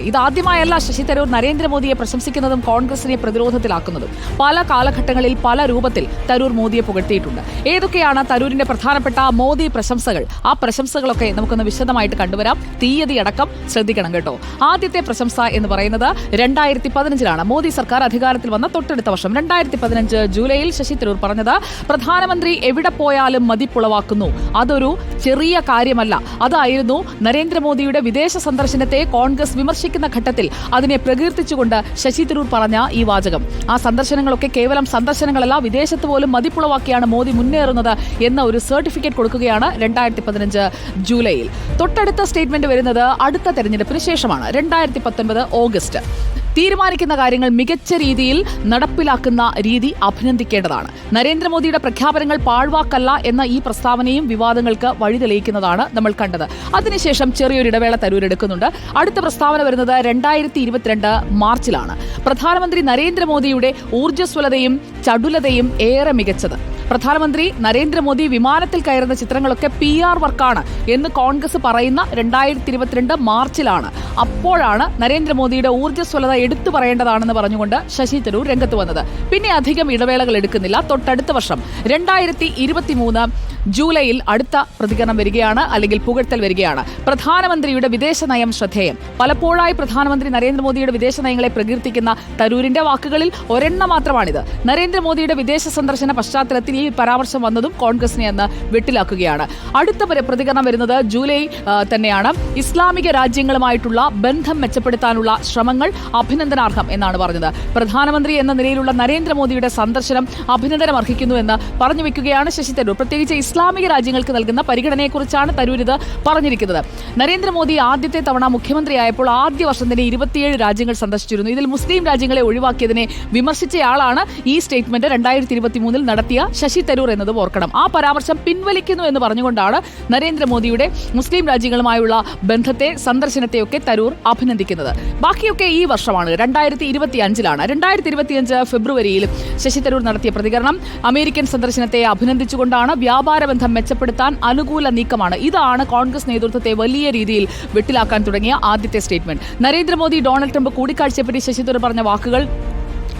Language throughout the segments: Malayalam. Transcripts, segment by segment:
ഇതാദ്യമായല്ല ശശി തരൂർ നരേന്ദ്രമോദിയെ പ്രശംസിക്കുന്നതും കോൺഗ്രസിനെ പ്രതിരോധത്തിലാക്കുന്നതും. പല കാലഘട്ടങ്ങളിൽ പല രൂപത്തിൽ തരൂർ മോദിയെ പുകഴ്ത്തിയിട്ടുണ്ട്. ഏതൊക്കെയാണ് തരൂരിന്റെ പ്രധാനപ്പെട്ട മോദി പ്രശംസകൾ? ആ പ്രശംസകളൊക്കെ നമുക്കൊന്ന് വിശദമായിട്ട് കണ്ടുവരാം. തീയതി അടക്കം ശ്രദ്ധിക്കണം കേട്ടോ. ആദ്യത്തെ പ്രശംസ എന്ന് പറയുന്നത് 2015 മോദി സർക്കാർ അധികാരത്തിൽ വന്ന തൊട്ടടുത്ത വർഷം 2015 ജൂലൈയിൽ ശശി തരൂർ പറഞ്ഞത്, പ്രധാനമന്ത്രി എവിടെ പോയാലും മതിപ്പുളവാക്കുന്നു. അതൊരു ചെറിയ കാര്യമല്ല. അതായിരുന്നു നരേന്ദ്രമോദിയുടെ വിദേശ സന്ദർശനത്തെ കോൺഗ്രസ് വിമർശിക്കുന്ന ഘട്ടത്തിൽ അതിനെ പ്രകീർത്തിച്ചുകൊണ്ട് ശശി തരൂർ പറഞ്ഞ ഈ വാചകം. ആ സന്ദർശനങ്ങളൊക്കെ കേവലം സന്ദർശനങ്ങളല്ല, വിദേശത്ത് പോലും മതിപ്പുളവാക്കിയാണ് മോദി മുന്നേറുന്നത് എന്ന ഒരു സർട്ടിഫിക്കറ്റ് കൊടുക്കുകയാണ് 2015 ജൂലൈയിൽ. തൊട്ടടുത്ത സ്റ്റേറ്റ്മെന്റ് വരുന്നത് അടുത്ത തെരഞ്ഞെടുപ്പിന് ശേഷമാണ്, 2019 ഓഗസ്റ്റ്. തീരുമാനിക്കുന്ന കാര്യങ്ങൾ മികച്ച രീതിയിൽ നടപ്പിലാക്കുന്ന രീതി അഭിനന്ദിക്കേണ്ടതാണ്. നരേന്ദ്രമോദിയുടെ പ്രഖ്യാപനങ്ങൾ പാഴ്വാക്കല്ല എന്ന ഈ പ്രസ്താവനയും വിവാദങ്ങൾക്ക് വഴിതെളിയിക്കുന്നതാണ് നമ്മൾ കണ്ടത്. അതിനുശേഷം ചെറിയൊരു ഇടവേള തരൂർ എടുക്കുന്നുണ്ട്. അടുത്ത പ്രസ്താവന വരുന്നത് 2022 മാർച്ചിലാണ്. പ്രധാനമന്ത്രി നരേന്ദ്രമോദിയുടെ ഊർജ്ജസ്വലതയും ചടുലതയും ഏറെ മികച്ചത്. പ്രധാനമന്ത്രി നരേന്ദ്രമോദി വിമാനത്തിൽ കയറുന്ന ചിത്രങ്ങളൊക്കെ PR വർക്കാണ് എന്ന് കോൺഗ്രസ് പറയുന്ന 2022 മാർച്ചിലാണ്. അപ്പോഴാണ് നരേന്ദ്രമോദിയുടെ ഊർജ്ജസ്വലത എടുത്തു പറയേണ്ടതാണെന്ന് പറഞ്ഞുകൊണ്ട് ശശി തരൂർ രംഗത്ത് വന്നത്. പിന്നെ അധികം ഇടവേളകൾ എടുക്കുന്നില്ല. തൊട്ടടുത്ത വർഷം 2023 ജൂലൈയിൽ അടുത്ത പ്രതികരണം വരികയാണ്, അല്ലെങ്കിൽ പുകഴ്ത്തൽ വരികയാണ്. പ്രധാനമന്ത്രിയുടെ വിദേശ നയം ശ്രദ്ധേയം. പലപ്പോഴായി പ്രധാനമന്ത്രി നരേന്ദ്രമോദിയുടെ വിദേശ നയങ്ങളെ പ്രകീർത്തിക്കുന്ന തരൂരിന്റെ വാക്കുകളിൽ ഒരെണ്ണം മാത്രമാണിത്. നരേന്ദ്രമോദിയുടെ വിദേശ സന്ദർശന പശ്ചാത്തലത്തിൽ ഈ പരാമർശം വന്നതും കോൺഗ്രസിനെ അന്ന് വെട്ടിലാക്കുകയാണ്. അടുത്ത പ്രതികരണം വരുന്നത് ജൂലൈ തന്നെയാണ്. ഇസ്ലാമിക രാജ്യങ്ങളുമായിട്ടുള്ള ബന്ധം മെച്ചപ്പെടുത്താനുള്ള ശ്രമങ്ങൾ അഭിനന്ദനാർഹം എന്നാണ് പറഞ്ഞത്. പ്രധാനമന്ത്രി എന്ന നിലയിലുള്ള നരേന്ദ്രമോദിയുടെ സന്ദർശനം അഭിനന്ദനം അർഹിക്കുന്നു എന്ന് പറഞ്ഞു വെക്കുകയാണ് ശശി തരൂർ. പ്രത്യേകിച്ച് ഇസ്ലാമിക രാജ്യങ്ങൾക്ക് നൽകുന്ന പരിഗണനയെക്കുറിച്ചാണ് തരൂർ ഇത് പറഞ്ഞിരിക്കുന്നത്. നരേന്ദ്രമോദി ആദ്യത്തെ തവണ മുഖ്യമന്ത്രിയായപ്പോൾ ആദ്യ വർഷം തന്നെ 27 രാജ്യങ്ങൾ സന്ദർശിച്ചിരുന്നു. ഇതിൽ മുസ്ലിം രാജ്യങ്ങളെ ഒഴിവാക്കിയതിനെ വിമർശിച്ചയാളാണ് ഈ സ്റ്റേറ്റ്മെന്റ് 2023 നടത്തിയ ശശി തരൂർ എന്നത് ഓർക്കണം. ആ പരാമർശം പിൻവലിക്കുന്നു എന്ന് പറഞ്ഞുകൊണ്ടാണ് നരേന്ദ്രമോദിയുടെ മുസ്ലിം രാജ്യങ്ങളുമായുള്ള ബന്ധത്തെ, സന്ദർശനത്തെയൊക്കെ തരൂർ അഭിനന്ദിക്കുന്നത്. ബാക്കിയൊക്കെ ഈ വർഷമാണ്, 2025 2025 ഫെബ്രുവരിയിൽ ശശി തരൂർ നടത്തിയ പ്രതികരണം അമേരിക്കൻ സന്ദർശനത്തെ അഭിനന്ദിച്ചുകൊണ്ടാണ്. വ്യാപാര ബന്ധം മെച്ചപ്പെടുത്താൻ അനുകൂല നീക്കമാണ്. ഇതാണ് കോൺഗ്രസ് നേതൃത്വത്തെ വലിയ രീതിയിൽ വെട്ടിലാക്കാൻ തുടങ്ങിയ ആദ്യത്തെ സ്റ്റേറ്റ്മെന്റ്. നരേന്ദ്രമോദി ഡൊണാൾഡ് ട്രംപ് കൂടിക്കാഴ്ചയെപ്പറ്റി ശശി തരൂർ പറഞ്ഞ വാക്കുകൾ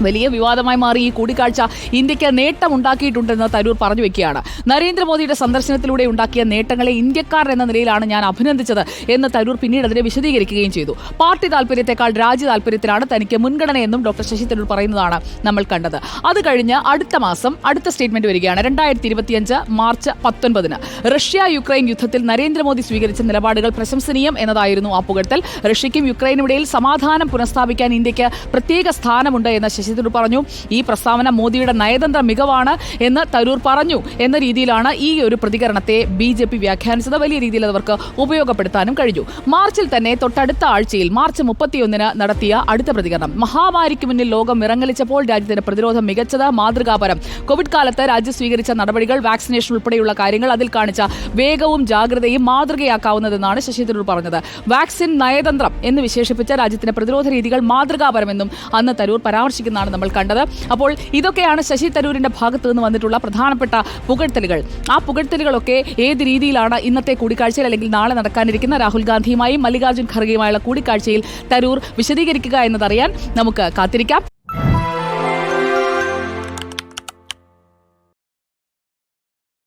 വലിയ വിവാദമായി മാറി. ഈ കൂടിക്കാഴ്ച ഇന്ത്യക്ക് നേട്ടമുണ്ടാക്കിയിട്ടുണ്ടെന്ന് തരൂർ പറഞ്ഞു വെക്കുകയാണ്. നരേന്ദ്രമോദിയുടെ സന്ദർശനത്തിലൂടെ ഉണ്ടാക്കിയ നേട്ടങ്ങളെ ഇന്ത്യക്കാർ എന്ന നിലയിലാണ് ഞാൻ അഭിനന്ദിച്ചത് എന്ന് തരൂർ പിന്നീട് അതിനെ വിശദീകരിക്കുകയും ചെയ്തു. പാർട്ടി താല്പര്യത്തെക്കാൾ രാജ്യ താല്പര്യത്തിലാണ് തനിക്ക് മുൻഗണനയെന്നും ഡോക്ടർ ശശി തരൂർ പറയുന്നതാണ് നമ്മൾ കണ്ടത്. അത് കഴിഞ്ഞ് അടുത്ത മാസം അടുത്ത സ്റ്റേറ്റ്മെന്റ് വരികയാണ്. 2025 മാർച്ച് 19 റഷ്യ യുക്രൈൻ യുദ്ധത്തിൽ നരേന്ദ്രമോദി സ്വീകരിച്ച നിലപാടുകൾ പ്രശംസനീയം എന്നതായിരുന്നു ആ പുകഴ്ത്തൽ. റഷ്യയ്ക്കും യുക്രൈനും ഇടയിൽ സമാധാനം പുനഃസ്ഥാപിക്കാൻ ഇന്ത്യക്ക് പ്രത്യേക സ്ഥാനമുണ്ട് എന്ന് ശശി തരൂർ പറഞ്ഞു. ഈ പ്രസ്താവന മോദിയുടെ നയതന്ത്ര മികവാണ് എന്ന് തരൂർ പറഞ്ഞു എന്ന രീതിയിലാണ് ഈ ഒരു പ്രതികരണത്തെ BJP വ്യാഖ്യാനിച്ചത്. വലിയ രീതിയിൽ അവർക്ക് ഉപയോഗപ്പെടുത്താനും കഴിഞ്ഞു. മാർച്ചിൽ തന്നെ തൊട്ടടുത്ത ആഴ്ചയിൽ മാർച്ച് 31 നടത്തിയ അടുത്ത പ്രതികരണം, മഹാമാരിക്ക് മുന്നിൽ ലോകം വിറങ്ങലിച്ചപ്പോൾ രാജ്യത്തിന്റെ പ്രതിരോധം മികച്ചത്, മാതൃകാപരം. കോവിഡ് കാലത്ത് രാജ്യം സ്വീകരിച്ച നടപടികൾ, വാക്സിനേഷൻ ഉൾപ്പെടെയുള്ള കാര്യങ്ങൾ, അതിൽ കാണിച്ച വേഗവും ജാഗ്രതയും മാതൃകയാക്കാവുന്നതെന്നാണ് ശശി തരൂർ പറഞ്ഞത്. വാക്സിൻ നയതന്ത്രം എന്ന് വിശേഷിപ്പിച്ച രാജ്യത്തിന്റെ പ്രതിരോധ രീതികൾ മാതൃകാപരമെന്നും അന്ന് തരൂർ പരാമർശിക്കുന്ന നമ്മൾ കണ്ടത്. അപ്പോൾ ഇതൊക്കെയാണ് ശശി തരൂരിന്റെ ഭാഗത്തു നിന്ന് വന്നിട്ടുള്ള പ്രധാനപ്പെട്ട പുകഴ്ത്തലുകൾ. ആ പുകഴ്ത്തലുകളൊക്കെ ഏത് രീതിയിലാണ് ഇന്നത്തെ കൂടിക്കാഴ്ചയിൽ, അല്ലെങ്കിൽ നാളെ നടക്കാനിരിക്കുന്ന രാഹുൽ ഗാന്ധിയുമായും മല്ലികാർജ്ജുൻ ഖർഗെയുമായുള്ള കൂടിക്കാഴ്ചയിൽ തരൂർ വിശദീകരിക്കുക എന്നതറിയാൻ നമുക്ക് കാത്തിരിക്കാം.